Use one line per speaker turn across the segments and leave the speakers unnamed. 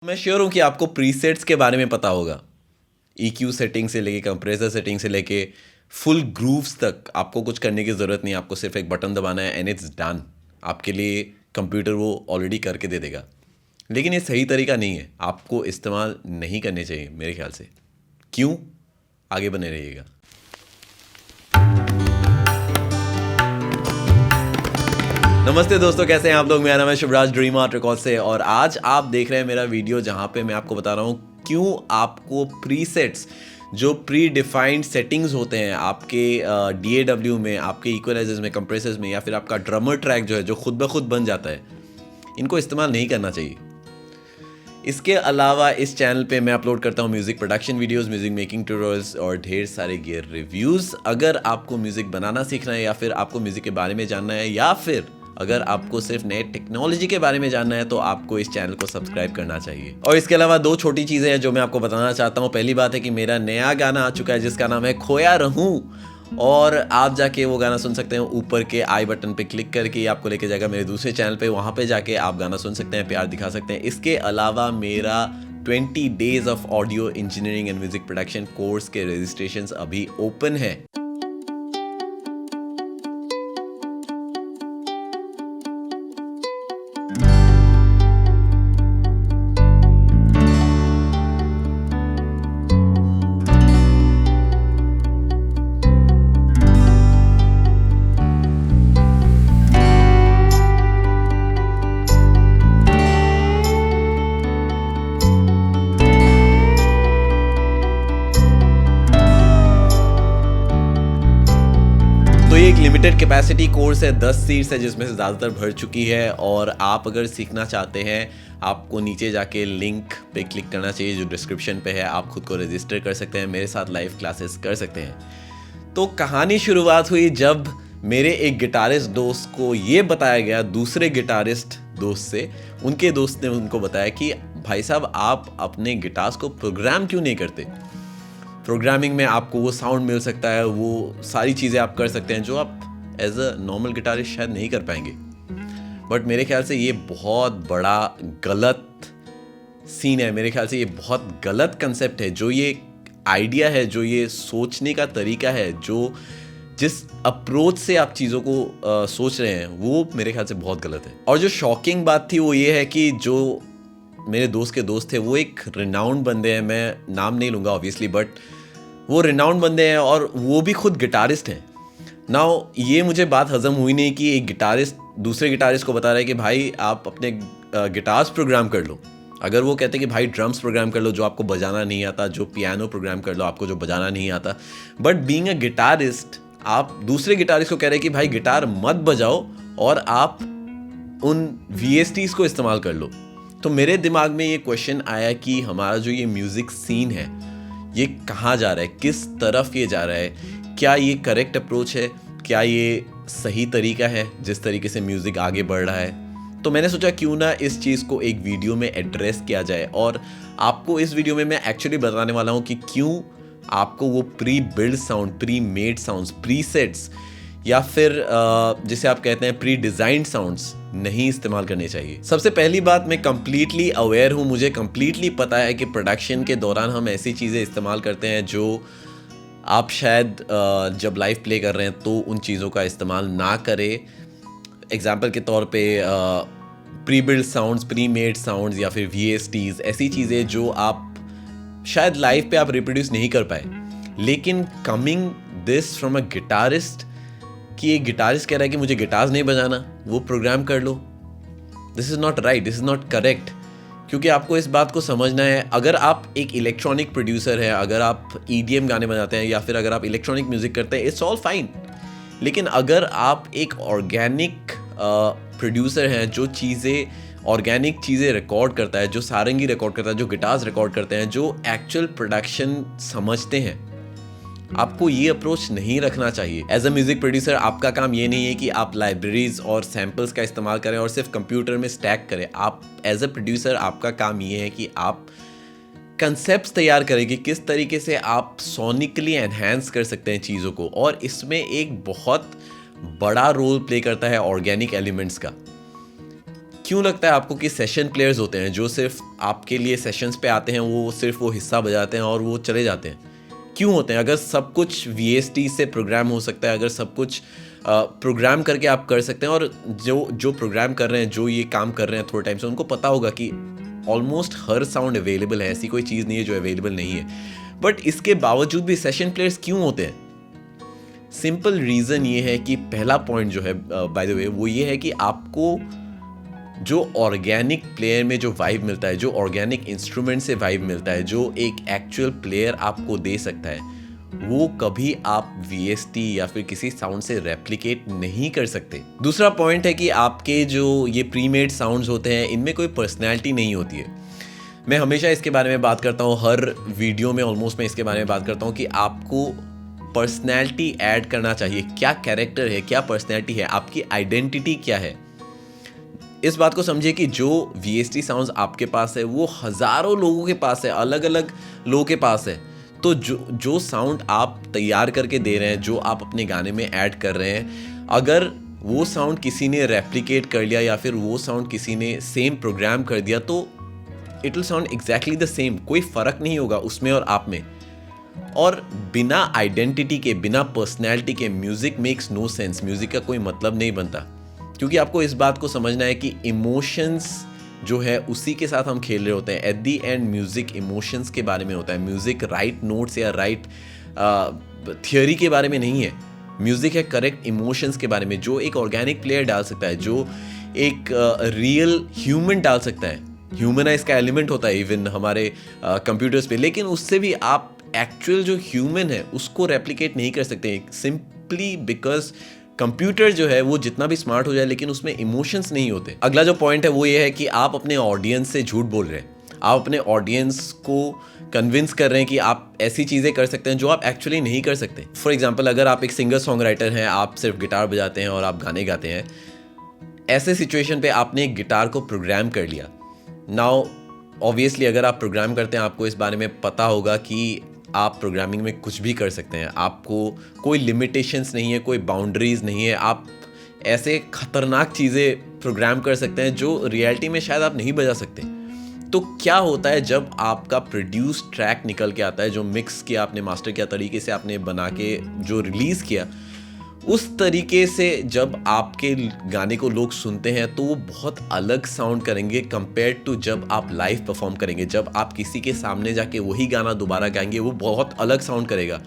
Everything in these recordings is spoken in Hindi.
मैं श्योर हूँ कि आपको प्रीसेट्स के बारे में पता होगा। EQ सेटिंग से लेके कंप्रेसर सेटिंग से लेके फुल ग्रूव्स तक आपको कुछ करने की ज़रूरत नहीं। आपको सिर्फ एक बटन दबाना है एंड इट्स डन। आपके लिए कंप्यूटर वो ऑलरेडी करके दे देगा। लेकिन ये सही तरीका नहीं है, आपको इस्तेमाल नहीं करने चाहिए मेरे ख्याल से। क्यों? आगे बने रहिएगा। नमस्ते दोस्तों, कैसे हैं आप लोग। मेरा नाम है शुभराज ड्रीम आर्ट रिकॉर्ड से और आज आप देख रहे हैं मेरा वीडियो जहां पे मैं आपको बता रहा हूं क्यों आपको प्रीसेट्स, जो प्री डिफाइंड सेटिंग्स होते हैं आपके DAW में, आपके इक्वलाइजर्स में, कंप्रेसर्स में, या फिर आपका ड्रमर ट्रैक जो है जो खुद ब खुद बन जाता है, इनको इस्तेमाल नहीं करना चाहिए। इसके अलावा इस चैनल पे मैं अपलोड करता हूँ music production videos, music making tutorials और ढेर सारे गियर रिव्यूज़। अगर आपको म्यूज़िक बनाना सीखना है, या फिर आपको म्यूज़िक के बारे में जानना है, या फिर अगर आपको सिर्फ नए टेक्नोलॉजी के बारे में जानना है, तो आपको इस चैनल को सब्सक्राइब करना चाहिए। और इसके अलावा दो छोटी चीज़ें हैं जो मैं आपको बताना चाहता हूँ। पहली बात है कि मेरा नया गाना आ चुका है जिसका नाम है खोया रहूं, और आप जाके वो गाना सुन सकते हैं। ऊपर के आई बटन पे क्लिक करके आपको लेके जाएगा मेरे दूसरे चैनल पे, वहाँ पे जाके आप गाना सुन सकते हैं, प्यार दिखा सकते हैं। इसके अलावा मेरा 20 days of audio engineering and music production course के रजिस्ट्रेशंस अभी ओपन है। तो ये एक लिमिटेड कैपेसिटी कोर्स है, 10 सीट्स है जिसमें से ज़्यादातर भर चुकी है। और आप अगर सीखना चाहते हैं, आपको नीचे जाके लिंक पे क्लिक करना चाहिए जो डिस्क्रिप्शन पे है। आप खुद को रजिस्टर कर सकते हैं, मेरे साथ लाइव क्लासेस कर सकते हैं। तो कहानी शुरुआत हुई जब मेरे एक गिटारिस्ट दोस्त को ये बताया गया दूसरे गिटारिस्ट दोस्त से। उनके दोस्त ने उनको बताया कि भाई साहब, आप अपने गिटार्स को प्रोग्राम क्यों नहीं करते। प्रोग्रामिंग में आपको वो साउंड मिल सकता है, वो सारी चीज़ें आप कर सकते हैं जो आप एज अ नॉर्मल गिटारिस्ट शायद नहीं कर पाएंगे। बट मेरे ख्याल से ये बहुत बड़ा गलत सीन है। मेरे ख्याल से ये बहुत गलत कंसेप्ट है। जो ये आइडिया है, जो ये सोचने का तरीका है, जो जिस अप्रोच से आप चीज़ों को सोच रहे हैं, वो मेरे ख्याल से बहुत गलत है। और जो शॉकिंग बात थी वो ये है कि जो मेरे दोस्त के दोस्त थे वो एक रिनाउंड बंदे हैं। मैं नाम नहीं लूँगा ऑब्वियसली, बट वो रिनाउंड बंदे हैं और वो भी खुद गिटारिस्ट हैं। नाउ ये मुझे बात हजम हुई नहीं कि एक गिटारिस्ट दूसरे गिटारिस्ट को बता रहा है कि भाई आप अपने गिटार्स प्रोग्राम कर लो। अगर वो कहते कि भाई ड्रम्स प्रोग्राम कर लो जो आपको बजाना नहीं आता, जो पियानो प्रोग्राम कर लो आपको जो बजाना नहीं आता। बट बीइंग अ गिटारिस्ट, आप दूसरे गिटारिस्ट को कह रहे हैं कि भाई गिटार मत बजाओ और आप उन VSTs को इस्तेमाल कर लो। तो मेरे दिमाग में ये क्वेश्चन आया कि हमारा जो ये म्यूज़िक सीन है ये कहाँ जा रहा है, किस तरफ ये जा रहा है। क्या ये करेक्ट अप्रोच है? क्या ये सही तरीका है जिस तरीके से म्यूज़िक आगे बढ़ रहा है? तो मैंने सोचा क्यों ना इस चीज़ को एक वीडियो में एड्रेस किया जाए। और आपको इस वीडियो में मैं एक्चुअली बताने वाला हूँ कि क्यों आपको वो pre build sound, pre made sounds, presets, या फिर जिसे आप कहते हैं प्री डिज़ाइंड साउंड्स नहीं इस्तेमाल करने चाहिए। सबसे पहली बात, मैं कंप्लीटली अवेयर हूँ, मुझे कंप्लीटली पता है कि प्रोडक्शन के दौरान हम ऐसी चीज़ें इस्तेमाल करते हैं जो आप शायद जब लाइव प्ले कर रहे हैं तो उन चीज़ों का इस्तेमाल ना करें। एग्जाम्पल के तौर पे pre build sounds, pre made sounds, या फिर VSTs, ऐसी चीज़ें जो आप शायद लाइव पे आप रिप्रोड्यूस नहीं कर पाए। लेकिन coming this from a guitarist, कि एक गिटारिस्ट कह रहा है कि मुझे गिटार्स नहीं बजाना, वो प्रोग्राम कर लो, this is not right, this is not correct. क्योंकि आपको इस बात को समझना है, अगर आप एक इलेक्ट्रॉनिक प्रोड्यूसर हैं, अगर आप EDM गाने बजाते हैं, या फिर अगर आप इलेक्ट्रॉनिक म्यूज़िक करते हैं, इट्स ऑल फाइन। लेकिन अगर आप एक ऑर्गेनिक प्रोड्यूसर हैं जो ऑर्गेनिक चीज़ें रिकॉर्ड करता है, जो सारंगी रिकॉर्ड करता है, जो गिटार्स रिकॉर्ड करते हैं, जो एक्चुअल प्रोडक्शन समझते हैं, आपको ये अप्रोच नहीं रखना चाहिए। एज अ म्यूज़िक प्रोड्यूसर आपका काम ये नहीं है कि आप लाइब्रेरीज और सैम्पल्स का इस्तेमाल करें और सिर्फ कंप्यूटर में स्टैक करें। आप एज अ प्रोड्यूसर आपका काम ये है कि आप कंसेप्ट्स तैयार करें कि किस तरीके से आप सोनिकली एनहांस कर सकते हैं चीज़ों को। और इसमें एक बहुत बड़ा रोल प्ले करता है ऑर्गेनिक एलिमेंट्स का। क्यों लगता है आपको कि सेशन प्लेयर्स होते हैं जो सिर्फ आपके लिए सेशंस पे आते हैं, वो सिर्फ वो हिस्सा बजाते हैं और वो चले जाते हैं? क्यों होते हैं? अगर सब कुछ VST से प्रोग्राम हो सकता है, अगर सब कुछ प्रोग्राम करके आप कर सकते हैं, और जो प्रोग्राम कर रहे हैं, जो ये काम कर रहे हैं थोड़े टाइम से, उनको पता होगा कि ऑलमोस्ट हर साउंड अवेलेबल है, ऐसी कोई चीज़ नहीं है जो अवेलेबल नहीं है, बट इसके बावजूद भी सेशन प्लेयर्स क्यों होते हैं? सिंपल रीज़न ये है कि पहला पॉइंट जो है बाय द वे वो ये है कि आपको जो ऑर्गेनिक प्लेयर में जो वाइब मिलता है, जो ऑर्गेनिक इंस्ट्रूमेंट से वाइब मिलता है, जो एक एक्चुअल प्लेयर आपको दे सकता है, वो कभी आप VST या फिर किसी साउंड से रेप्लिकेट नहीं कर सकते। दूसरा पॉइंट है कि आपके जो ये प्रीमेड साउंड्स होते हैं, इनमें कोई पर्सनैलिटी नहीं होती है। मैं हमेशा इसके बारे में बात करता हूँ, हर वीडियो में ऑलमोस्ट मैं इसके बारे में बात करता हूँ कि आपको पर्सनैलिटी ऐड करना चाहिए। क्या कैरेक्टर है, क्या पर्सनैलिटी है, आपकी आइडेंटिटी क्या है? इस बात को समझिए कि जो VST साउंड्स आपके पास है वो हज़ारों लोगों के पास है, अलग अलग लोगों के पास है। तो जो साउंड आप तैयार करके दे रहे हैं, जो आप अपने गाने में ऐड कर रहे हैं, अगर वो साउंड किसी ने रेप्लिकेट कर लिया या फिर वो साउंड किसी ने सेम प्रोग्राम कर दिया, तो it will sound exactly the same. कोई फ़र्क नहीं होगा उसमें और आप में। और बिना आइडेंटिटी के, बिना पर्सनैलिटी के music makes no sense. Music का कोई मतलब नहीं बनता, क्योंकि आपको इस बात को समझना है कि इमोशंस जो है उसी के साथ हम खेल रहे होते हैं। At the and music emotions के बारे में होता है। म्यूज़िक राइट नोट्स या राइट थियोरी के बारे में नहीं है। म्यूज़िक है करेक्ट इमोशंस के बारे में, जो एक ऑर्गेनिक प्लेयर डाल सकता है, जो एक रियल ह्यूमन डाल सकता है। ह्यूमनाइज का एलिमेंट होता है इवन हमारे कंप्यूटर्स पे, लेकिन उससे भी आप एक्चुअल जो ह्यूमन है उसको रेप्लिकेट नहीं कर सकते, सिंपली बिकॉज कंप्यूटर जो है वो जितना भी स्मार्ट हो जाए लेकिन उसमें इमोशंस नहीं होते। अगला जो पॉइंट है वो ये है कि आप अपने ऑडियंस से झूठ बोल रहे हैं। आप अपने ऑडियंस को कन्विंस कर रहे हैं कि आप ऐसी चीज़ें कर सकते हैं जो आप एक्चुअली नहीं कर सकते। फॉर एग्जाम्पल, अगर आप एक सिंगर सॉन्ग राइटर हैं, आप सिर्फ गिटार बजाते हैं और आप गाने गाते हैं, ऐसे सिचुएशन पे आपने एक गिटार को प्रोग्राम कर लिया। नाउ ऑब्वियसली अगर आप प्रोग्राम करते हैं, आपको इस बारे में पता होगा कि आप प्रोग्रामिंग में कुछ भी कर सकते हैं। आपको कोई लिमिटेशंस नहीं है, कोई बाउंड्रीज नहीं है। आप ऐसे खतरनाक चीज़ें प्रोग्राम कर सकते हैं जो रियलिटी में शायद आप नहीं बजा सकते। तो क्या होता है जब आपका प्रोड्यूस ट्रैक निकल के आता है, जो मिक्स किया आपने, मास्टर किया, तरीके से आपने बना के जो रिलीज़ किया, उस तरीके से जब आपके गाने को लोग सुनते हैं तो वो बहुत अलग साउंड करेंगे कंपेयर टू जब आप लाइव परफॉर्म करेंगे। जब आप किसी के सामने जाके वही गाना दोबारा गाएंगे, वो बहुत अलग साउंड करेगा।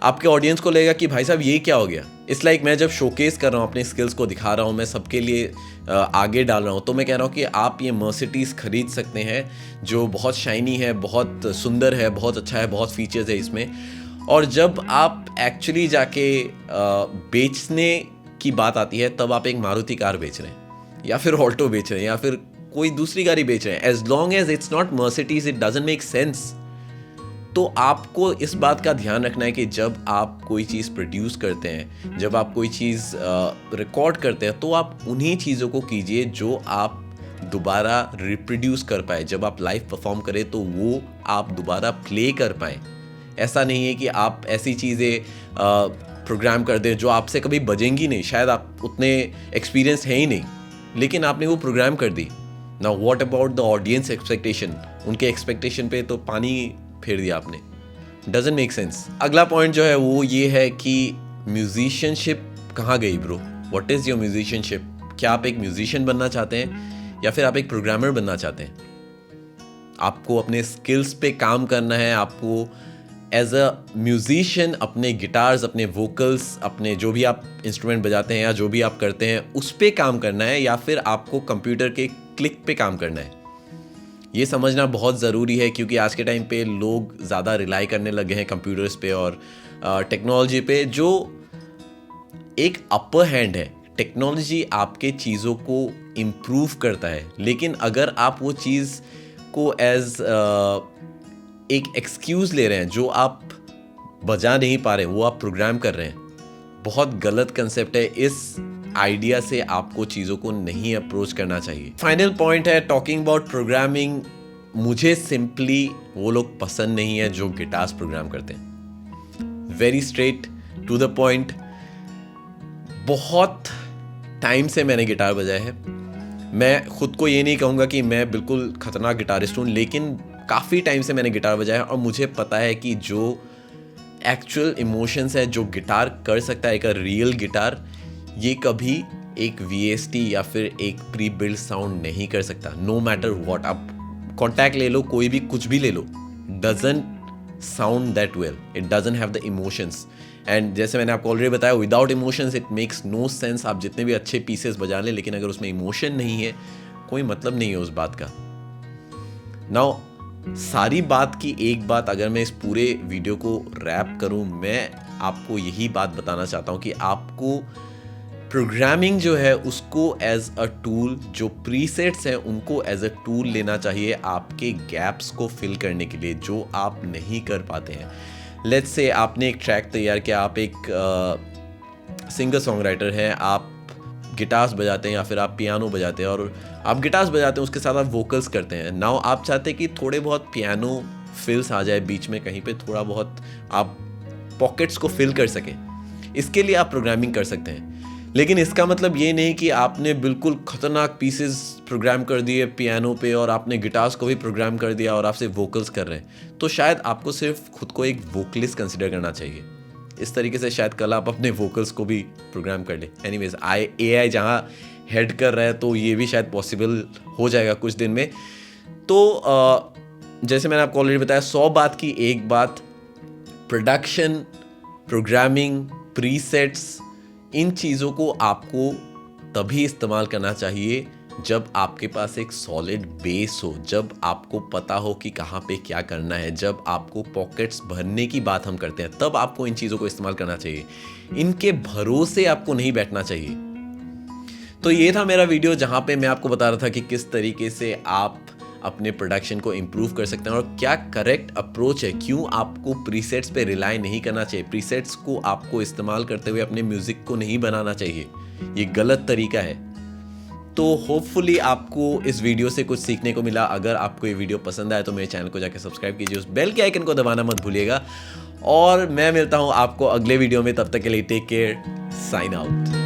आपके ऑडियंस को लगेगा कि भाई साहब ये क्या हो गया। इट्स लाइक मैं जब शोकेस कर रहा हूँ, अपने स्किल्स को दिखा रहा हूँ, मैं सबके लिए आगे डाल रहा हूँ, तो मैं कह रहा हूँ कि आप ये मर्सिडीज़ खरीद सकते हैं जो बहुत शाइनी है, बहुत सुंदर है, बहुत अच्छा है, बहुत फीचर्स है इसमें। और जब आप एक्चुअली जाके बेचने की बात आती है, तब आप एक मारुति कार बेच रहे हैं या फिर ऑल्टो बेच रहे हैं या फिर कोई दूसरी गाड़ी बेच रहे हैं। As long as it's not Mercedes, it doesn't make sense. तो आपको इस बात का ध्यान रखना है कि जब आप कोई चीज़ प्रोड्यूस करते हैं, जब आप कोई चीज़ रिकॉर्ड करते हैं, तो आप उन्हीं चीज़ों को कीजिए जो आप दोबारा रिप्रोड्यूस कर पाए। जब आप लाइव परफॉर्म करें तो वो आप दोबारा प्ले कर पाएँ। ऐसा नहीं है कि आप ऐसी चीज़ें प्रोग्राम कर दें जो आपसे कभी बजेंगी नहीं, शायद आप उतने एक्सपीरियंस हैं ही नहीं, लेकिन आपने वो प्रोग्राम कर दी। Now what about the audience expectation? उनके एक्सपेक्टेशन पे तो पानी फेर दिया आपने। Doesn't make sense. अगला पॉइंट जो है वो ये है कि म्यूजिशियनशिप कहाँ गई bro? What is your musicianship? क्या आप एक म्यूजिशियन बनना चाहते हैं या फिर आप एक प्रोग्रामर बनना चाहते हैं? आपको अपने स्किल्स पे काम करना है, आपको एज अ म्यूजिशियन अपने गिटार्स, अपने वोकल्स, अपने जो भी आप इंस्ट्रूमेंट बजाते हैं या जो भी आप करते हैं उस पे काम करना है, या फिर आपको कंप्यूटर के क्लिक पे काम करना है? ये समझना बहुत ज़रूरी है, क्योंकि आज के टाइम पे लोग ज़्यादा रिलाई करने लगे हैं कंप्यूटर्स पे और टेक्नोलॉजी पे, जो एक अपर हैंड है। टेक्नोलॉजी आपके चीज़ों को इम्प्रूव करता है, लेकिन अगर आप वो चीज़ को एज एक एक्सक्यूज़ ले रहे हैं, जो आप बजा नहीं पा रहे हैं वो आप प्रोग्राम कर रहे हैं, बहुत गलत कंसेप्ट है। इस आइडिया से आपको चीज़ों को नहीं अप्रोच करना चाहिए। फाइनल पॉइंट है टॉकिंग अबाउट प्रोग्रामिंग। मुझे सिंपली वो लोग पसंद नहीं है जो गिटार्स प्रोग्राम करते हैं। Very straight to the point. बहुत टाइम से मैंने गिटार बजाया है, मैं खुद को ये नहीं कहूँगा कि मैं बिल्कुल ख़तरनाक गिटारिस्ट हूँ, लेकिन काफ़ी टाइम से मैंने गिटार बजाया और मुझे पता है कि जो एक्चुअल इमोशंस है जो गिटार कर सकता है, एक रियल गिटार, ये कभी एक VST या फिर एक प्री बिल्ड साउंड नहीं कर सकता। नो मैटर व्हाट, आप कॉन्टैक्ट ले लो, कोई भी कुछ भी ले लो, doesn't sound that well, it doesn't have the emotions. And जैसे मैंने आपको ऑलरेडी बताया, without emotions it makes no sense. आप जितने भी अच्छे पीसेस बजा लें, लेकिन अगर उसमें इमोशन नहीं है, कोई मतलब नहीं है उस बात का। नाउ सारी बात की एक बात, अगर मैं इस पूरे वीडियो को रैप करूं, मैं आपको यही बात बताना चाहता हूं कि आपको प्रोग्रामिंग जो है उसको एज अ टूल, जो प्रीसेट्स हैं उनको एज अ टूल लेना चाहिए आपके गैप्स को फिल करने के लिए जो आप नहीं कर पाते हैं। लेट्स से आपने एक ट्रैक तैयार किया, आप एक सिंगर सॉन्ग राइटर हैं, आप गिटार्स बजाते हैं या फिर आप पियानो बजाते हैं, और आप गिटार्स बजाते हैं उसके साथ आप वोकल्स करते हैं। नाउ आप चाहते हैं कि थोड़े बहुत पियानो फिल्स आ जाए बीच में, कहीं पे थोड़ा बहुत आप पॉकेट्स को फिल कर सकें, इसके लिए आप प्रोग्रामिंग कर सकते हैं। लेकिन इसका मतलब ये नहीं कि आपने बिल्कुल खतरनाक पीसेस प्रोग्राम कर दिए पियानो पे और आपने गिटार्स को भी प्रोग्राम कर दिया और आप सिर्फ वोकल्स कर रहे हैं। तो शायद आपको सिर्फ खुद को एक वोकलिस्ट कंसिडर करना चाहिए। इस तरीके से शायद कल आप अपने वोकल्स को भी प्रोग्राम कर ले। एनीवेज, AI जहाँ हेड कर रहा है तो ये भी शायद पॉसिबल हो जाएगा कुछ दिन में। तो जैसे मैंने आपको ऑलरेडी बताया, 100 बात की एक बात, प्रोडक्शन, प्रोग्रामिंग, प्रीसेट्स, इन चीज़ों को आपको तभी इस्तेमाल करना चाहिए जब आपके पास एक सॉलिड बेस हो, जब आपको पता हो कि कहाँ पे क्या करना है, जब आपको पॉकेट्स भरने की बात हम करते हैं, तब आपको इन चीज़ों को इस्तेमाल करना चाहिए। इनके भरोसे आपको नहीं बैठना चाहिए। तो ये था मेरा वीडियो जहाँ पे मैं आपको बता रहा था कि किस तरीके से आप अपने प्रोडक्शन को इम्प्रूव कर सकते हैं और क्या करेक्ट अप्रोच है, क्यों आपको प्रीसेट्स पे रिलाई नहीं करना चाहिए, प्रीसेट्स को आपको इस्तेमाल करते हुए अपने म्यूज़िक को नहीं बनाना चाहिए, ये गलत तरीका है। तो होपफुली आपको इस वीडियो से कुछ सीखने को मिला। अगर आपको ये वीडियो पसंद आए तो मेरे चैनल को जाकर सब्सक्राइब कीजिए, उस बेल के आइकन को दबाना मत भूलिएगा। और मैं मिलता हूँ आपको अगले वीडियो में, तब तक के लिए टेक केयर, साइन आउट।